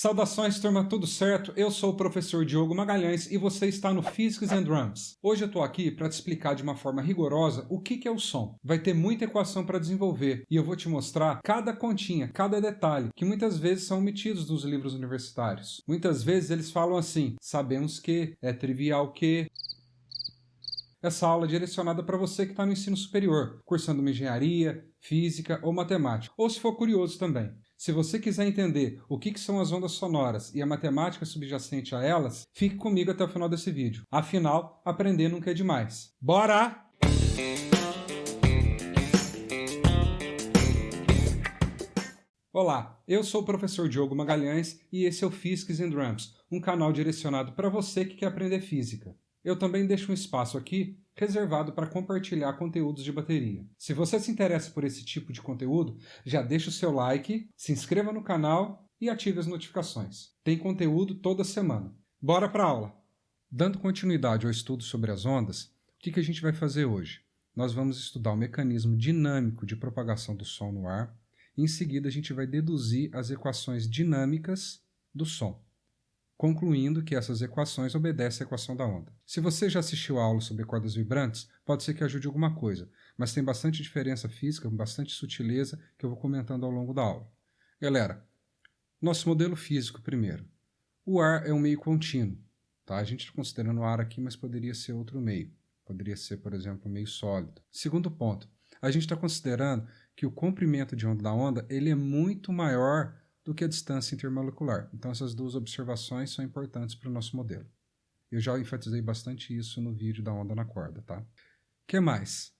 Saudações, turma, tudo certo? Eu sou o professor Diogo Magalhães e você está no Physics and Drums. Hoje eu estou aqui para te explicar de uma forma rigorosa o que é o som. Vai ter muita equação para desenvolver e eu vou te mostrar cada continha, cada detalhe, que muitas vezes são omitidos nos livros universitários. Muitas vezes eles falam assim, sabemos que, é trivial que... Essa aula é direcionada para você que está no ensino superior, cursando uma engenharia, física ou matemática, ou se for curioso também. Se você quiser entender o que são as ondas sonoras e a matemática subjacente a elas, fique comigo até o final desse vídeo. Afinal, aprender nunca é demais. Bora! Olá, eu sou o professor Diogo Magalhães e esse é o Physics and Drums, um canal direcionado para você que quer aprender física. Eu também deixo um espaço aqui reservado para compartilhar conteúdos de bateria. Se você se interessa por esse tipo de conteúdo, já deixa o seu like, se inscreva no canal e ative as notificações. Tem conteúdo toda semana. Bora para a aula! Dando continuidade ao estudo sobre as ondas, o que a gente vai fazer hoje? Nós vamos estudar o mecanismo dinâmico de propagação do som no ar e em seguida a gente vai deduzir as equações dinâmicas do som, concluindo que essas equações obedecem à equação da onda. Se você já assistiu a aula sobre cordas vibrantes, pode ser que ajude alguma coisa, mas tem bastante diferença física, bastante sutileza que eu vou comentando ao longo da aula. Galera, nosso modelo físico primeiro. O ar é um meio contínuo, tá? A gente está considerando o ar aqui, mas poderia ser outro meio. Poderia ser, por exemplo, um meio sólido. Segundo ponto, a gente está considerando que o comprimento de onda da onda ele é muito maior do que a distância intermolecular. Então essas duas observações são importantes para o nosso modelo. Eu já enfatizei bastante isso no vídeo da onda na corda, tá? O que mais?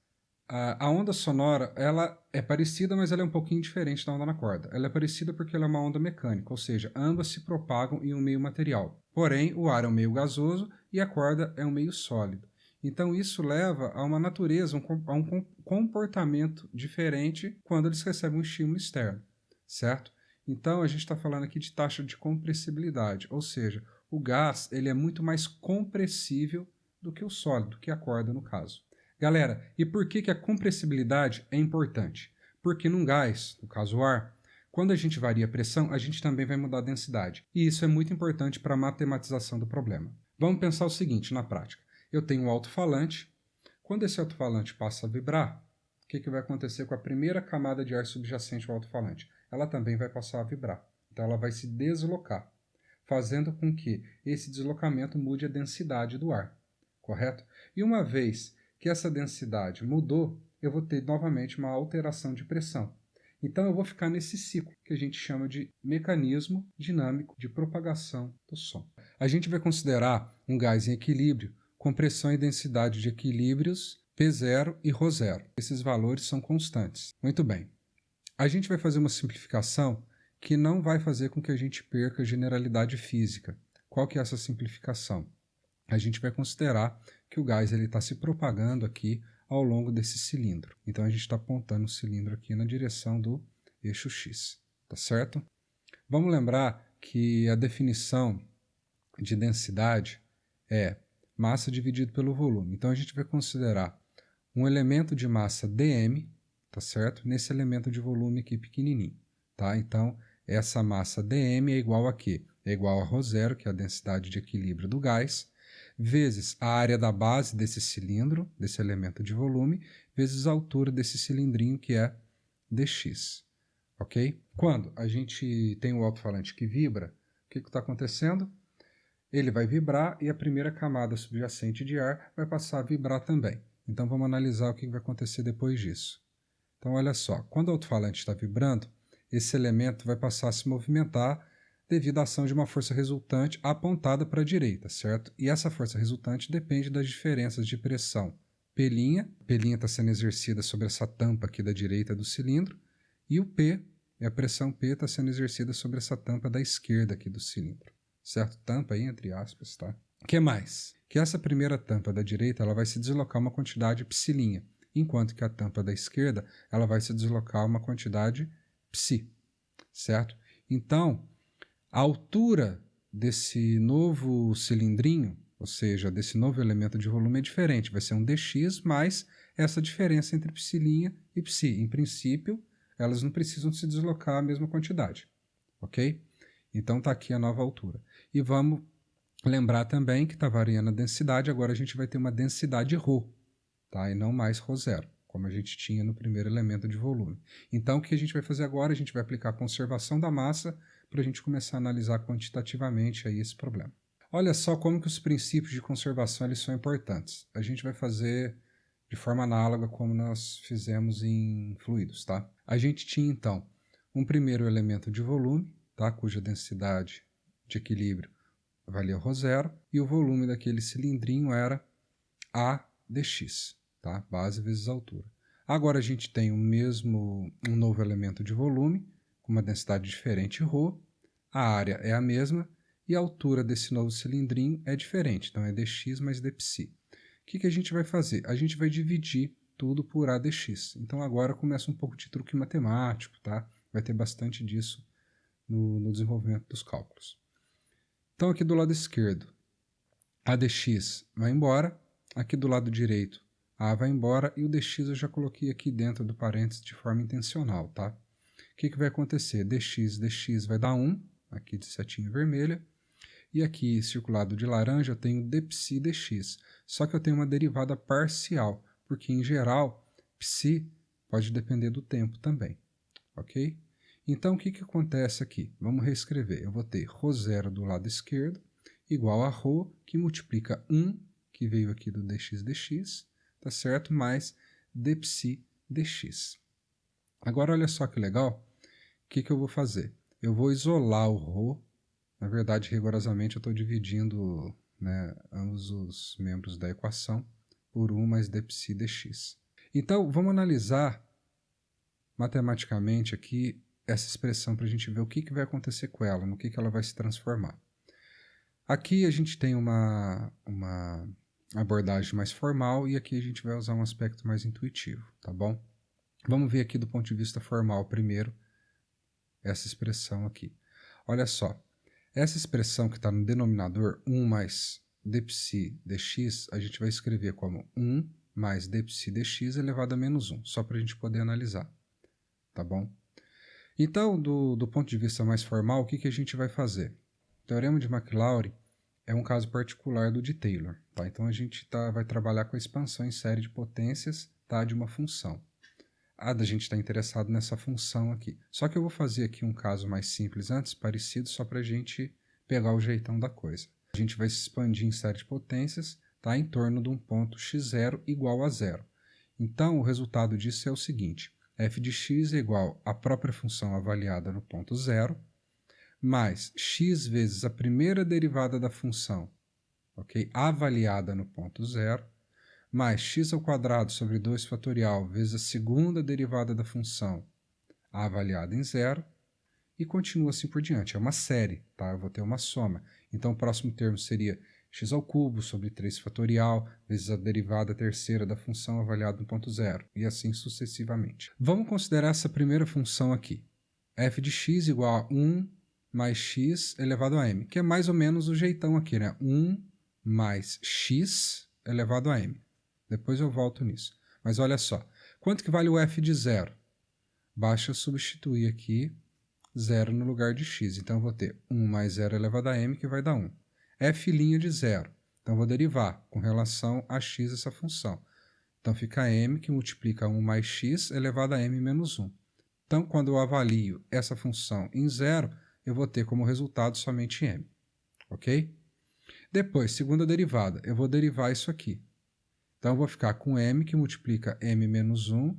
A onda sonora, ela é parecida, mas ela é um pouquinho diferente da onda na corda. Ela é parecida porque ela é uma onda mecânica, ou seja, ambas se propagam em um meio material. Porém, o ar é um meio gasoso e a corda é um meio sólido. Então isso leva a uma natureza, a um comportamento diferente quando eles recebem um estímulo externo, certo? Então a gente está falando aqui de taxa de compressibilidade, ou seja, o gás ele é muito mais compressível do que o sólido, do que a corda no caso. Galera, e por que a compressibilidade é importante? Porque num gás, no caso o ar, quando a gente varia a pressão, a gente também vai mudar a densidade. E isso é muito importante para a matematização do problema. Vamos pensar o seguinte na prática. Eu tenho um alto-falante. Quando esse alto-falante passa a vibrar, o que vai acontecer com a primeira camada de ar subjacente ao alto-falante? Ela também vai passar a vibrar. Então ela vai se deslocar, fazendo com que esse deslocamento mude a densidade do ar, correto? E uma vez que essa densidade mudou, eu vou ter novamente uma alteração de pressão. Então eu vou ficar nesse ciclo que a gente chama de mecanismo dinâmico de propagação do som. A gente vai considerar um gás em equilíbrio com pressão e densidade de equilíbrios P0 e ρ0. Esses valores são constantes. Muito bem. A gente vai fazer uma simplificação que não vai fazer com que a gente perca a generalidade física. Qual que é essa simplificação? A gente vai considerar que o gás está se propagando aqui ao longo desse cilindro. Então a gente está apontando o cilindro aqui na direção do eixo X, tá certo? Vamos lembrar que a definição de densidade é massa dividido pelo volume. Então a gente vai considerar um elemento de massa dm, tá certo? Nesse elemento de volume aqui pequenininho, tá? Então essa massa dm é igual a quê? É igual a ρ0, que é a densidade de equilíbrio do gás, vezes a área da base desse cilindro, desse elemento de volume, vezes a altura desse cilindrinho, que é dx, ok? Quando a gente tem o alto-falante que vibra, o que está acontecendo? Ele vai vibrar e a primeira camada subjacente de ar vai passar a vibrar também. Então vamos analisar o que vai acontecer depois disso. Então olha só, quando o alto-falante está vibrando, esse elemento vai passar a se movimentar devido à ação de uma força resultante apontada para a direita, certo? E essa força resultante depende das diferenças de pressão P', P' está sendo exercida sobre essa tampa aqui da direita do cilindro, e o P, a pressão P está sendo exercida sobre essa tampa da esquerda aqui do cilindro, certo? Tampa aí entre aspas, tá? O que mais? Que essa primeira tampa da direita ela vai se deslocar uma quantidade psi, enquanto que a tampa da esquerda ela vai se deslocar uma quantidade psi, certo? Então, a altura desse novo cilindrinho, ou seja, desse novo elemento de volume é diferente, vai ser um dx mais essa diferença entre psi e psi. Em princípio, elas não precisam se deslocar a mesma quantidade, ok? Então está aqui a nova altura. E vamos lembrar também que está variando a densidade, agora a gente vai ter uma densidade ρ, tá? E não mais ρ0, como a gente tinha no primeiro elemento de volume. Então o que a gente vai fazer agora? A gente vai aplicar a conservação da massa para a gente começar a analisar quantitativamente aí esse problema. Olha só como que os princípios de conservação eles são importantes. A gente vai fazer de forma análoga como nós fizemos em fluidos, tá? A gente tinha então um primeiro elemento de volume, tá? Cuja densidade de equilíbrio valia ρ0 e o volume daquele cilindrinho era A dx, tá? Base vezes altura. Agora a gente tem um novo elemento de volume com uma densidade diferente ρ, a área é a mesma e a altura desse novo cilindrinho é diferente, então é dx mais dψ. O que a gente vai fazer? A gente vai dividir tudo por A dx. Então agora começa um pouco de truque matemático, tá? Vai ter bastante disso no desenvolvimento dos cálculos. Então aqui do lado esquerdo, A dx vai embora, aqui do lado direito, A vai embora e o dx eu já coloquei aqui dentro do parênteses de forma intencional, tá? O que vai acontecer? Dx vai dar 1, aqui de setinha vermelha, e aqui, circulado de laranja, eu tenho dψ dx. Só que eu tenho uma derivada parcial, porque, em geral, ψ pode depender do tempo também. Ok? Então, o que acontece aqui? Vamos reescrever. Eu vou ter ρ0 do lado esquerdo, igual a ρ, que multiplica 1, que veio aqui do dx dx, tá certo? Mais dψ dx. Agora, olha só que legal. O que eu vou fazer? Eu vou isolar o ρ. Na verdade, rigorosamente, eu estou dividindo, né, ambos os membros da equação por 1 mais dψ dx. Então, vamos analisar matematicamente aqui essa expressão para a gente ver o que vai acontecer com ela, no que ela vai se transformar. Aqui a gente tem uma abordagem mais formal e aqui a gente vai usar um aspecto mais intuitivo, tá bom? Vamos ver aqui do ponto de vista formal primeiro essa expressão aqui. Olha só. Essa expressão que está no denominador, 1 mais dψ dx, a gente vai escrever como 1 mais dψ dx elevado a menos 1, só para a gente poder analisar, tá bom? Então, do ponto de vista mais formal, o que a gente vai fazer? O teorema de Maclaurin é um caso particular do de Taylor, tá? Então a gente vai trabalhar com a expansão em série de potências, tá, de uma função. A gente está interessado nessa função aqui. Só que eu vou fazer aqui um caso mais simples antes, parecido, só para a gente pegar o jeitão da coisa. A gente vai se expandir em série de potências, tá, em torno de um ponto x0 igual a 0. Então, o resultado disso é o seguinte. F de x é igual à própria função avaliada no ponto 0, mais x vezes a primeira derivada da função, ok, avaliada no ponto 0, mais x ao quadrado sobre 2 fatorial vezes a segunda derivada da função avaliada em 0, e continua assim por diante. É uma série, tá? Eu vou ter uma soma. Então, o próximo termo seria x ao cubo sobre 3 fatorial vezes a derivada terceira da função avaliada no ponto 0, e assim sucessivamente. Vamos considerar essa primeira função aqui. F de x igual a 1 mais x elevado a m, que é mais ou menos o jeitão aqui, né? 1 mais x elevado a m. Depois eu volto nisso. Mas olha só, quanto que vale o f de 0? Basta substituir aqui 0 no lugar de x. Então eu vou ter 1 mais 0 elevado a m, que vai dar 1. F' de 0. Então eu vou derivar com relação a x essa função. Então fica m, que multiplica 1 mais x elevado a m menos 1. Então, quando eu avalio essa função em 0, eu vou ter como resultado somente m. Ok? Depois, segunda derivada, eu vou derivar isso aqui. Então, eu vou ficar com m, que multiplica m menos 1,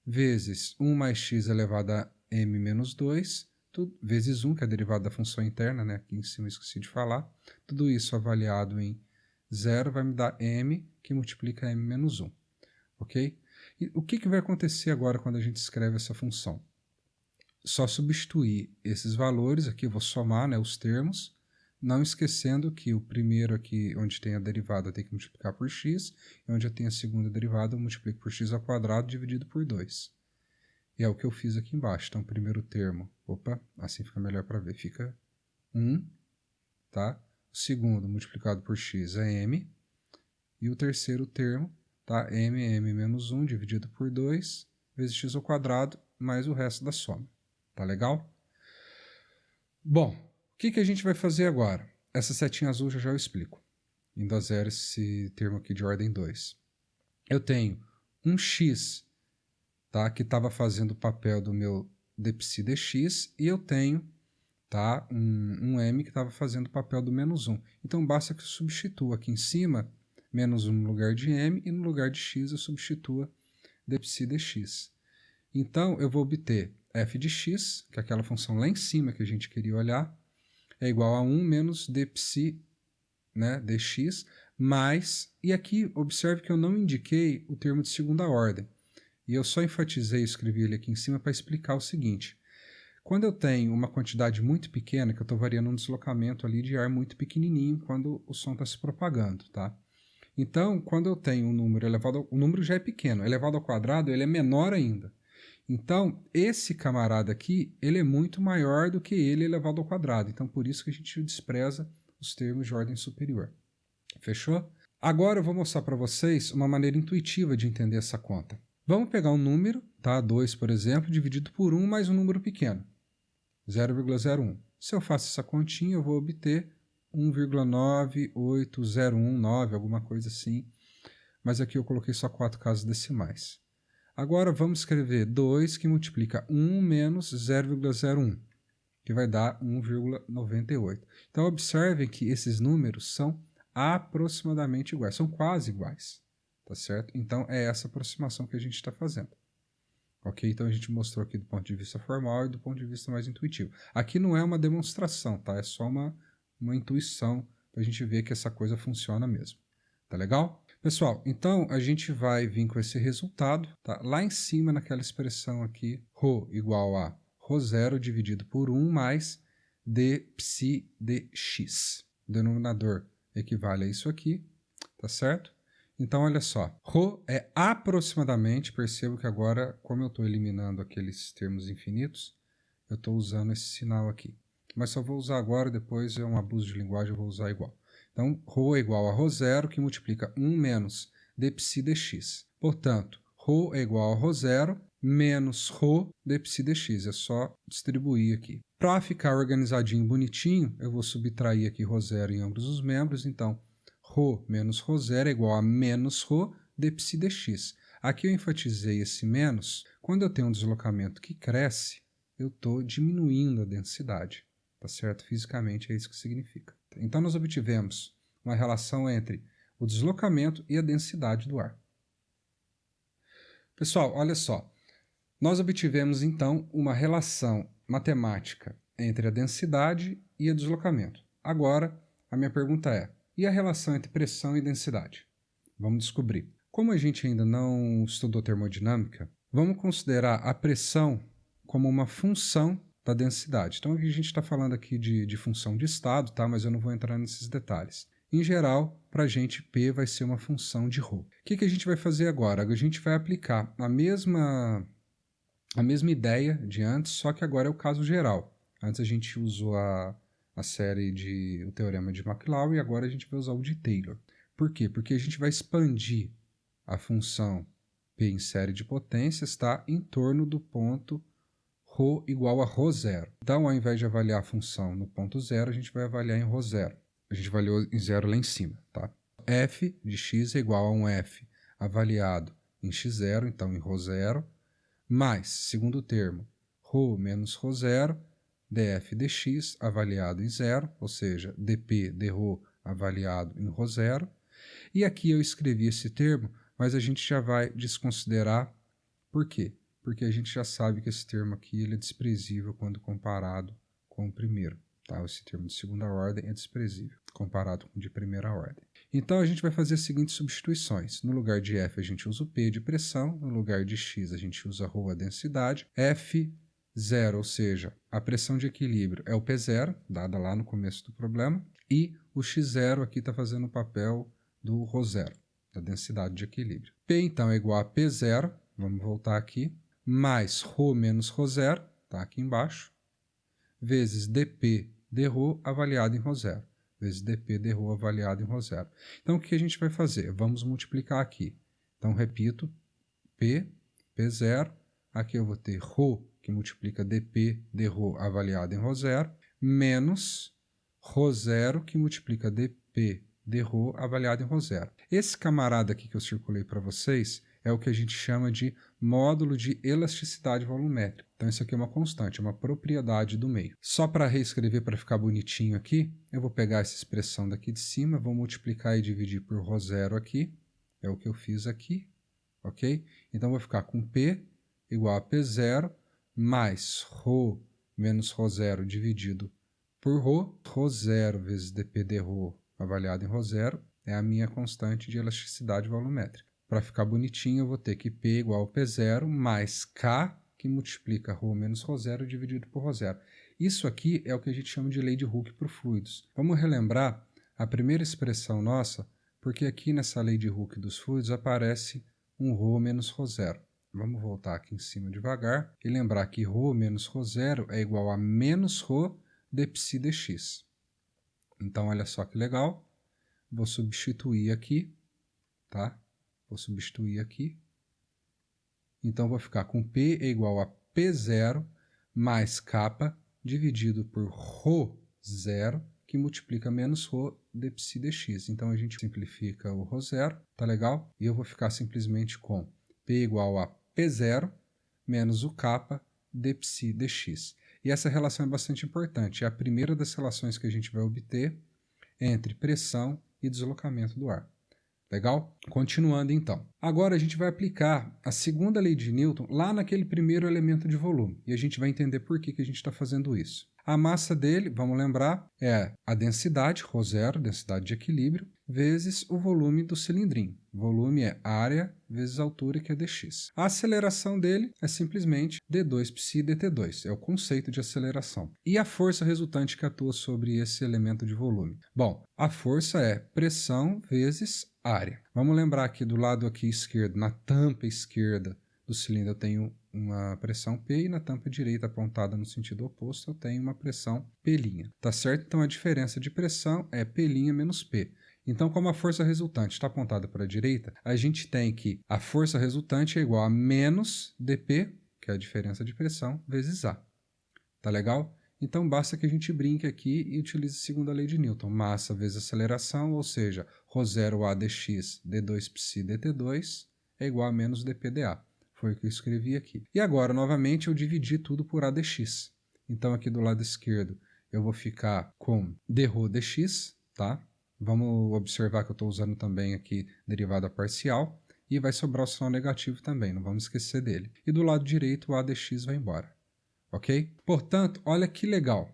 vezes 1 mais x elevado a m menos 2, vezes 1, que é a derivada da função interna, né? Aqui em cima eu esqueci de falar. Tudo isso avaliado em 0 vai me dar m, que multiplica m menos 1. Ok? E o que vai acontecer agora quando a gente escreve essa função? Só substituir esses valores, aqui eu vou somar, né, os termos, não esquecendo que o primeiro aqui, onde tem a derivada, eu tenho que multiplicar por x, e onde eu tenho a segunda derivada, eu multiplico por x ao quadrado dividido por 2. E é o que eu fiz aqui embaixo. Então, o primeiro termo, assim fica melhor para ver, fica 1, tá? O segundo multiplicado por x é m, e o terceiro termo, tá? m menos 1 dividido por 2, vezes x ao quadrado, mais o resto da soma. Tá legal? Bom, o que a gente vai fazer agora? Essa setinha azul já eu explico. Indo a zero esse termo aqui de ordem 2. Eu tenho um x, tá, que estava fazendo o papel do meu dψdx, e eu tenho, tá, um m que estava fazendo o papel do menos 1. Então basta que eu substitua aqui em cima menos 1 no lugar de m, e no lugar de x eu substitua dψdx. Então eu vou obter f de x, que é aquela função lá em cima que a gente queria olhar, é igual a 1 menos dψ, né, dx, mais, e aqui observe que eu não indiquei o termo de segunda ordem, e eu só enfatizei e escrevi ele aqui em cima para explicar o seguinte: quando eu tenho uma quantidade muito pequena, que eu estou variando um deslocamento ali de ar muito pequenininho quando o som está se propagando, tá? Então, quando eu tenho um número elevado, o número já é pequeno, elevado ao quadrado ele é menor ainda. Então, esse camarada aqui, ele é muito maior do que ele elevado ao quadrado. Então, por isso que a gente despreza os termos de ordem superior. Fechou? Agora eu vou mostrar para vocês uma maneira intuitiva de entender essa conta. Vamos pegar um número, tá? 2, por exemplo, dividido por 1 mais um número pequeno, 0,01. Se eu faço essa continha, eu vou obter 1,98019, alguma coisa assim. Mas aqui eu coloquei só 4 casas decimais. Agora vamos escrever 2 que multiplica 1 menos 0,01, que vai dar 1,98. Então observem que esses números são aproximadamente iguais, são quase iguais, tá certo? Então é essa aproximação que a gente está fazendo. Ok? Então a gente mostrou aqui do ponto de vista formal e do ponto de vista mais intuitivo. Aqui não é uma demonstração, tá? É só uma intuição para a gente ver que essa coisa funciona mesmo. Tá legal? Pessoal, então a gente vai vir com esse resultado, tá? Lá em cima naquela expressão aqui, ρ igual a ρ0 dividido por 1 mais dψ dx. O denominador equivale a isso aqui, tá certo? Então, olha só, ρ é aproximadamente, percebo que agora, como eu estou eliminando aqueles termos infinitos, eu estou usando esse sinal aqui. Mas só vou usar agora, depois é um abuso de linguagem, eu vou usar igual. Então, ρ é igual a ρ0, que multiplica 1 menos dψ dx. Portanto, ρ é igual a ρ0 menos ρ dψ dx. É só distribuir aqui. Para ficar organizadinho, bonitinho, eu vou subtrair aqui ρ0 em ambos os membros. Então, ρ menos ρ0 é igual a menos ρ dψ dx. Aqui eu enfatizei esse menos. Quando eu tenho um deslocamento que cresce, eu estou diminuindo a densidade. Tá certo? Fisicamente é isso que significa. Então, nós obtivemos uma relação entre o deslocamento e a densidade do ar. Pessoal, olha só. Nós obtivemos, então, uma relação matemática entre a densidade e o deslocamento. Agora, a minha pergunta é, e a relação entre pressão e densidade? Vamos descobrir. Como a gente ainda não estudou termodinâmica, vamos considerar a pressão como uma função da densidade. Então, a gente está falando aqui de função de estado, tá? Mas eu não vou entrar nesses detalhes. Em geral, para a gente, P vai ser uma função de ρ. O que a gente vai fazer agora? A gente vai aplicar a mesma ideia de antes, só que agora é o caso geral. Antes a gente usou a série o teorema de Maclaurin, e agora a gente vai usar o de Taylor. Por quê? Porque a gente vai expandir a função P em série de potências, tá? Em torno do ponto ρ igual a ρ0. Então, ao invés de avaliar a função no ponto 0, a gente vai avaliar em ρ0. A gente avaliou em 0 lá em cima, tá? F de x é igual a um f avaliado em x0, então em ρ0, mais, segundo termo, ρ menos ρ0, df dx avaliado em 0, ou seja, dp dρ avaliado em ρ0. E aqui eu escrevi esse termo, mas a gente já vai desconsiderar. Por quê? Porque a gente já sabe que esse termo aqui ele é desprezível quando comparado com o primeiro. Tá? Esse termo de segunda ordem é desprezível comparado com o de primeira ordem. Então a gente vai fazer as seguintes substituições. No lugar de F a gente usa o P de pressão, no lugar de X a gente usa ρ a densidade, F0, ou seja, a pressão de equilíbrio é o P0, dada lá no começo do problema, e o X0 aqui está fazendo o papel do ρ0, da densidade de equilíbrio. P então é igual a P0, vamos voltar aqui, mais ρ menos ρ0, está aqui embaixo, vezes dp dρ avaliado em ρ0, vezes dp dρ avaliado em ρ0. Então, o que a gente vai fazer? Vamos multiplicar aqui. Então, repito, P0, aqui eu vou ter ρ, que multiplica dp dρ avaliado em ρ0, menos ρ0, que multiplica dp dρ avaliado em ρ0. Esse camarada aqui que eu circulei para vocês é o que a gente chama de módulo de elasticidade volumétrica. Então isso aqui é uma constante, é uma propriedade do meio. Só para reescrever para ficar bonitinho aqui, eu vou pegar essa expressão daqui de cima, vou multiplicar e dividir por ρ0 aqui, é o que eu fiz aqui, ok? Então vou ficar com P igual a P0 mais ρ menos ρ0 dividido por ρ, ρ0 vezes dp dρ avaliado em ρ0 é a minha constante de elasticidade volumétrica. Para ficar bonitinho, eu vou ter que P igual a P0 mais K, que multiplica ρ menos ρ0 dividido por ρ0. Isso aqui é o que a gente chama de lei de Hooke para fluidos. Vamos relembrar a primeira expressão nossa, porque aqui nessa lei de Hooke dos fluidos aparece um ρ menos ρ0. Vamos voltar aqui em cima devagar e lembrar que ρ menos ρ0 é igual a menos ρ dψ dx. Então, olha só que legal. Vou substituir aqui, tá? Vou substituir aqui. Então, vou ficar com P é igual a P0 mais K dividido por ρ0, que multiplica menos ρ dψ dx. Então, a gente simplifica o ρ0, tá legal? E eu vou ficar simplesmente com P igual a P0 menos o K dψ dx. E essa relação é bastante importante. É a primeira das relações que a gente vai obter entre pressão e deslocamento do ar. Legal? Continuando então. Agora a gente vai aplicar a segunda lei de Newton lá naquele primeiro elemento de volume. E a gente vai entender por que a gente está fazendo isso. A massa dele, vamos lembrar, é a densidade, ρ0, densidade de equilíbrio, vezes o volume do cilindrinho. O volume é área vezes a altura, que é dx. A aceleração dele é simplesmente d2π dt2, é o conceito de aceleração. E a força resultante que atua sobre esse elemento de volume? Bom, a força é pressão vezes área. Vamos lembrar que do lado aqui esquerdo, na tampa esquerda do cilindro, eu tenho uma pressão P e na tampa direita apontada no sentido oposto eu tenho uma pressão P'. Tá certo? Então a diferença de pressão é P' menos P. Então, como a força resultante está apontada para a direita, a gente tem que a força resultante é igual a menos dP, que é a diferença de pressão, vezes A. Tá legal? Então basta que a gente brinque aqui e utilize a segunda lei de Newton. Massa vezes aceleração, ou seja, ρ0A dx d2π dt2 é igual a menos dP dA. Foi o que eu escrevi aqui. E agora, novamente, eu dividi tudo por A dx. Então, aqui do lado esquerdo, eu vou ficar com dρ dx, tá? Vamos observar que eu estou usando também aqui derivada parcial. E vai sobrar o sinal negativo também, não vamos esquecer dele. E do lado direito, o A dx vai embora. Ok? Portanto, olha que legal.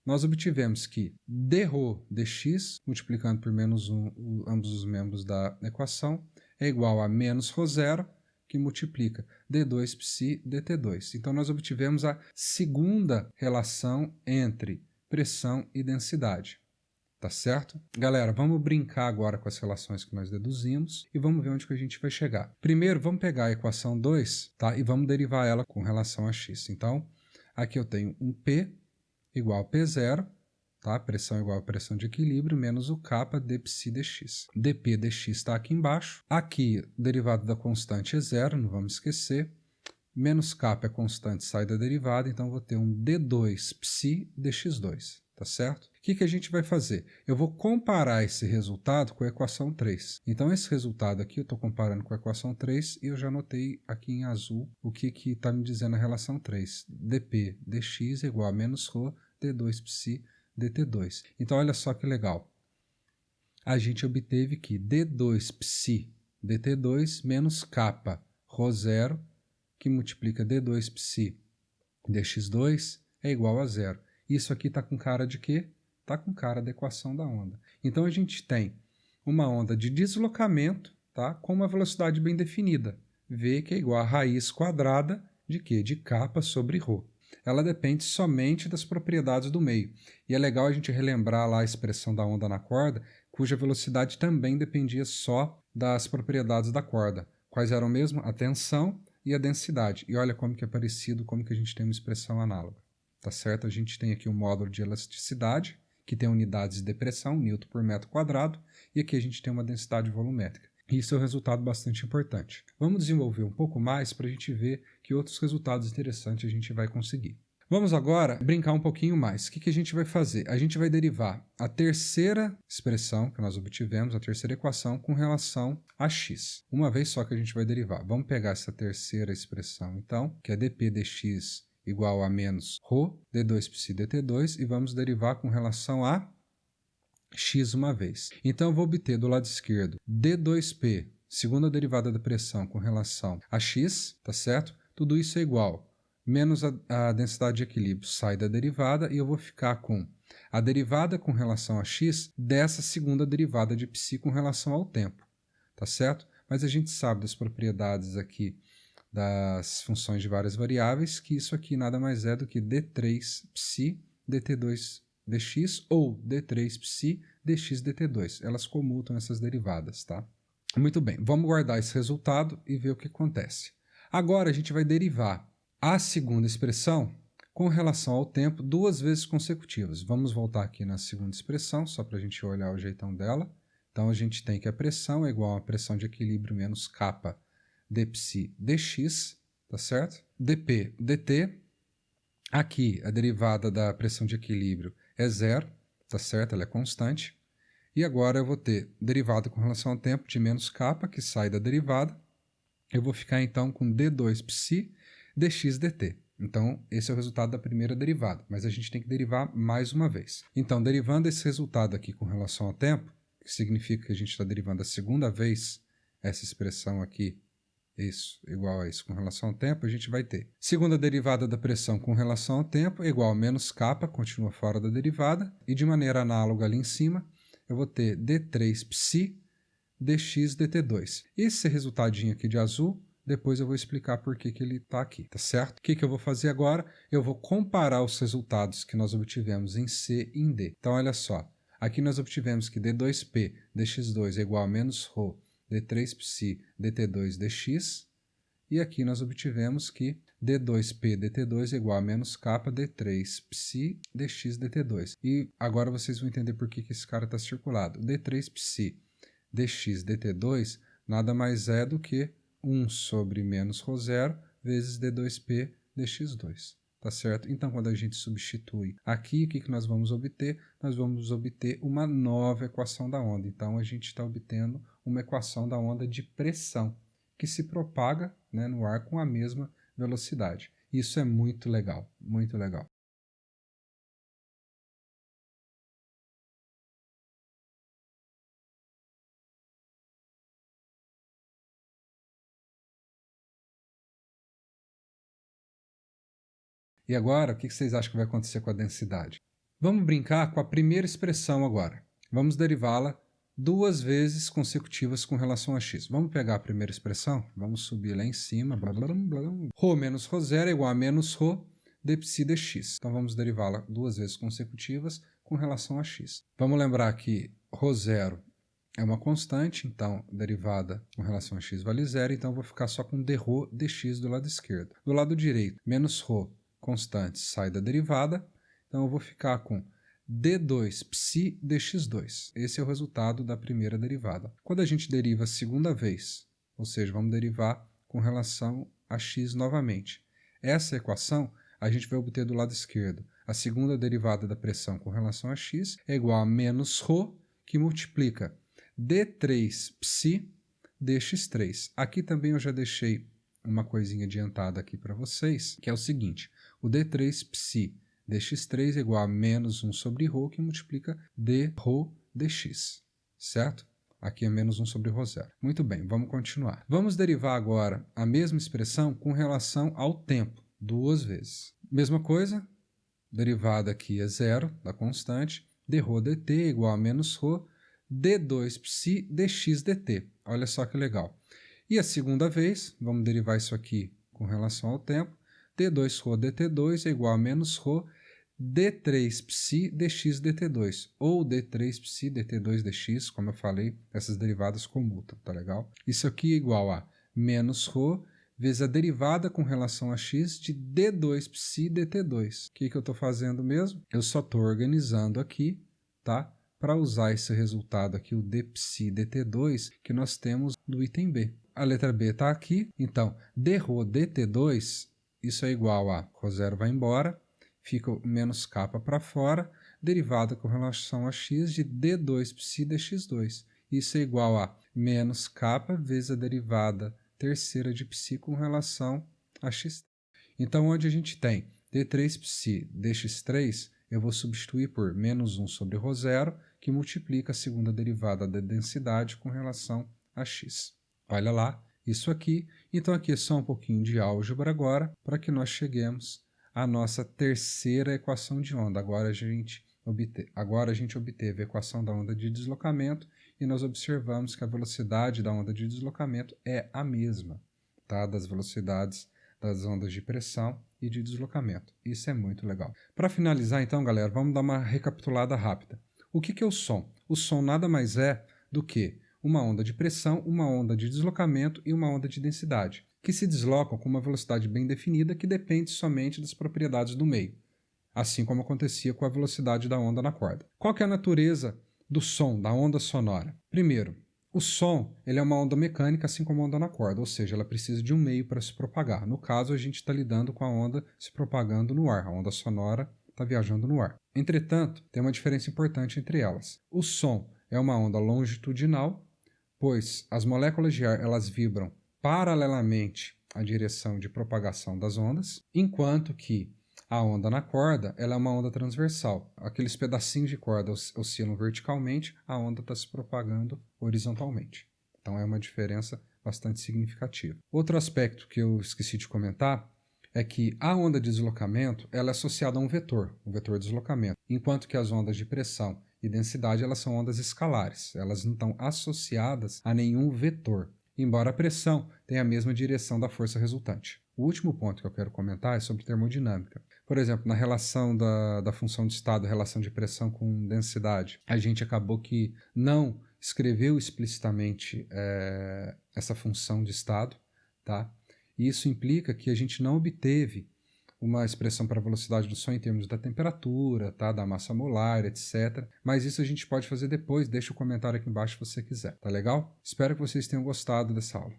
Nós obtivemos que dρ dx, multiplicando por menos 1 ambos os membros da equação, é igual a menos ρ0, que multiplica d2π dt2. Então, nós obtivemos a segunda relação entre pressão e densidade. Tá certo? Galera, vamos brincar agora com as relações que nós deduzimos e vamos ver onde que a gente vai chegar. Primeiro, vamos pegar a equação 2, tá? E vamos derivar ela com relação a x. Então, aqui eu tenho um P igual a P0, tá? Pressão igual a pressão de equilíbrio, menos o K dψ dx. dP dx está aqui embaixo. Aqui, o derivado da constante é zero, não vamos esquecer. Menos K é constante, sai da derivada, então vou ter um d2π dx2, tá certo? O que a gente vai fazer? Eu vou comparar esse resultado com a equação 3. Então, esse resultado aqui eu estou comparando com a equação 3 e eu já anotei aqui em azul o que está me dizendo a relação 3. dP dx é igual a menos ρ d2π dt2. Então, olha só que legal. A gente obteve que d2π dt2 menos K ρ0, que multiplica d2π dx2, é igual a zero. Isso aqui está com cara de quê? Está com cara da equação da onda. Então, a gente tem uma onda de deslocamento, tá? Com uma velocidade bem definida. V, que é igual a raiz quadrada de quê? De K sobre ρ. Ela depende somente das propriedades do meio. E é legal a gente relembrar lá a expressão da onda na corda, cuja velocidade também dependia só das propriedades da corda. Quais eram mesmo? A tensão e a densidade. E olha como que é parecido, como que a gente tem uma expressão análoga. Tá certo? A gente tem aqui um módulo de elasticidade, que tem unidades de pressão, Newton por metro quadrado, e aqui a gente tem uma densidade volumétrica. Isso é um resultado bastante importante. Vamos desenvolver um pouco mais para a gente ver que outros resultados interessantes a gente vai conseguir. Vamos agora brincar um pouquinho mais. O que a gente vai fazer? A gente vai derivar a terceira expressão que nós obtivemos, a terceira equação, com relação a x. Uma vez só que a gente vai derivar. Vamos pegar essa terceira expressão, então, que é dp dx igual a menos ρ d2π dt2, e vamos derivar com relação a x uma vez. Então, eu vou obter do lado esquerdo d2p, segunda derivada da pressão com relação a x, tá certo? Tudo isso é igual menos a densidade de equilíbrio sai da derivada, e eu vou ficar com a derivada com relação a x dessa segunda derivada de π com relação ao tempo, tá certo? Mas a gente sabe das propriedades aqui das funções de várias variáveis, que isso aqui nada mais é do que d3π dt2 dx ou d3π dx dt2. Elas comutam essas derivadas, tá? Muito bem, vamos guardar esse resultado e ver o que acontece. Agora a gente vai derivar a segunda expressão com relação ao tempo duas vezes consecutivas. Vamos voltar aqui na segunda expressão, só para a gente olhar o jeitão dela. Então, a gente tem que a pressão é igual a pressão de equilíbrio menos kappa dψ dx, tá certo? dp dt, aqui a derivada da pressão de equilíbrio é zero, tá certo? Ela é constante. E agora eu vou ter derivada com relação ao tempo de menos kappa, que sai da derivada. Eu vou ficar então com d2π dx dt. Então, esse é o resultado da primeira derivada, mas a gente tem que derivar mais uma vez. Então, derivando esse resultado aqui com relação ao tempo, que significa que a gente está derivando a segunda vez essa expressão aqui, isso, igual a isso com relação ao tempo, a gente vai ter segunda derivada da pressão com relação ao tempo, igual a menos kappa, continua fora da derivada, e de maneira análoga ali em cima, eu vou ter d3π dx dt2. Esse resultadinho aqui de azul, depois eu vou explicar por que ele está aqui, tá certo? O que eu vou fazer agora? Eu vou comparar os resultados que nós obtivemos em C e em D. Então, olha só. Aqui nós obtivemos que d2p dx2 é igual a menos ρ d3π dt2 dx. E aqui nós obtivemos que d2p dt2 é igual a menos kappa d3π dx dt2. E agora vocês vão entender por que esse cara está circulado. d3π dx dt2 nada mais é do que 1 sobre menos ρ0 vezes d2p dx2, tá certo? Então, quando a gente substitui aqui, o que nós vamos obter? Nós vamos obter uma nova equação da onda. Então, a gente está obtendo uma equação da onda de pressão, que se propaga, né, no ar com a mesma velocidade. Isso é muito legal, muito legal. E agora, o que vocês acham que vai acontecer com a densidade? Vamos brincar com a primeira expressão agora. Vamos derivá-la duas vezes consecutivas com relação a x. Vamos pegar a primeira expressão? Vamos subir lá em cima. Blá, blá, blá, blá. Ρ menos ρ0 é igual a menos ρ dψ dx. Então, vamos derivá-la duas vezes consecutivas com relação a x. Vamos lembrar que ρ0 é uma constante, então, derivada com relação a x vale zero. Então, eu vou ficar só com dρ dx do lado esquerdo. Do lado direito, menos ρ constante sai da derivada, então eu vou ficar com d2π dx2. Esse é o resultado da primeira derivada. Quando a gente deriva a segunda vez, ou seja, vamos derivar com relação a x novamente. Essa equação a gente vai obter do lado esquerdo. A segunda derivada da pressão com relação a x é igual a menos ρ, que multiplica d3π dx3. Aqui também eu já deixei uma coisinha adiantada aqui para vocês, que é o seguinte: o d3π dx3 é igual a menos 1 sobre ρ, que multiplica dρ dx, certo? Aqui é menos 1 sobre ρ0. Muito bem, vamos continuar. Vamos derivar agora a mesma expressão com relação ao tempo, duas vezes. Mesma coisa, derivada aqui é zero, da constante, dρ dt é igual a menos ρ d2π dx dt. Olha só que legal. E a segunda vez, vamos derivar isso aqui com relação ao tempo, d2ρ dt2 é igual a menos ρ d3π dx dt2, ou d3π dt2 dx, como eu falei, essas derivadas comutam, tá legal? Isso aqui é igual a menos ρ vezes a derivada com relação a x de d2π dt2. O que eu estou fazendo mesmo? Eu só estou organizando aqui, tá? Para usar esse resultado aqui, o dψ dt2, que nós temos no item B. A letra B está aqui, então dρ dt2, isso é igual a ρ0 vai embora, fica o menos kappa para fora, derivada com relação a x de d2π dx2. Isso é igual a menos kappa vezes a derivada terceira de π com relação a x. Então, onde a gente tem d3π dx3, eu vou substituir por menos 1 sobre ρ0, que multiplica a segunda derivada da densidade com relação a x. Olha lá, isso aqui. Então, aqui é só um pouquinho de álgebra agora, para que nós cheguemos à nossa terceira equação de onda. Agora a gente obteve a equação da onda de deslocamento e nós observamos que a velocidade da onda de deslocamento é a mesma, tá? Das velocidades das ondas de pressão e de deslocamento. Isso é muito legal. Para finalizar, então, galera, vamos dar uma recapitulada rápida. O que é o som? O som nada mais é do que uma onda de pressão, uma onda de deslocamento e uma onda de densidade, que se deslocam com uma velocidade bem definida que depende somente das propriedades do meio, assim como acontecia com a velocidade da onda na corda. Qual que é a natureza do som, da onda sonora? Primeiro, o som ele é uma onda mecânica, assim como a onda na corda, ou seja, ela precisa de um meio para se propagar. No caso, a gente está lidando com a onda se propagando no ar, a onda sonora está viajando no ar. Entretanto, tem uma diferença importante entre elas. O som é uma onda longitudinal, pois as moléculas de ar elas vibram paralelamente à direção de propagação das ondas, enquanto que a onda na corda ela é uma onda transversal. Aqueles pedacinhos de corda oscilam verticalmente, a onda está se propagando horizontalmente. Então é uma diferença bastante significativa. Outro aspecto que eu esqueci de comentar é que a onda de deslocamento ela é associada a um vetor de deslocamento, enquanto que as ondas de pressão e densidade elas são ondas escalares, elas não estão associadas a nenhum vetor, embora a pressão tenha a mesma direção da força resultante. O último ponto que eu quero comentar é sobre termodinâmica. Por exemplo, na relação da função de estado, relação de pressão com densidade, a gente acabou que não escreveu explicitamente essa função de estado, tá? E isso implica que a gente não obteve uma expressão para a velocidade do som em termos da temperatura, tá? Da massa molar, etc. Mas isso a gente pode fazer depois, deixa o comentário aqui embaixo se você quiser, tá legal? Espero que vocês tenham gostado dessa aula.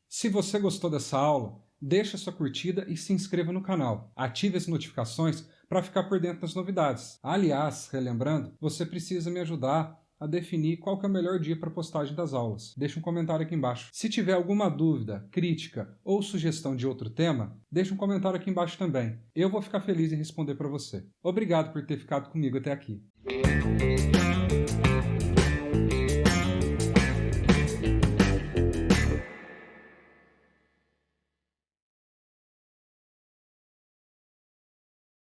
Se você gostou dessa aula, deixa sua curtida e se inscreva no canal. Ative as notificações para ficar por dentro das novidades. Aliás, relembrando, você precisa me ajudar a definir qual que é o melhor dia para postagem das aulas. Deixa um comentário aqui embaixo. Se tiver alguma dúvida, crítica ou sugestão de outro tema, deixa um comentário aqui embaixo também. Eu vou ficar feliz em responder para você. Obrigado por ter ficado comigo até aqui.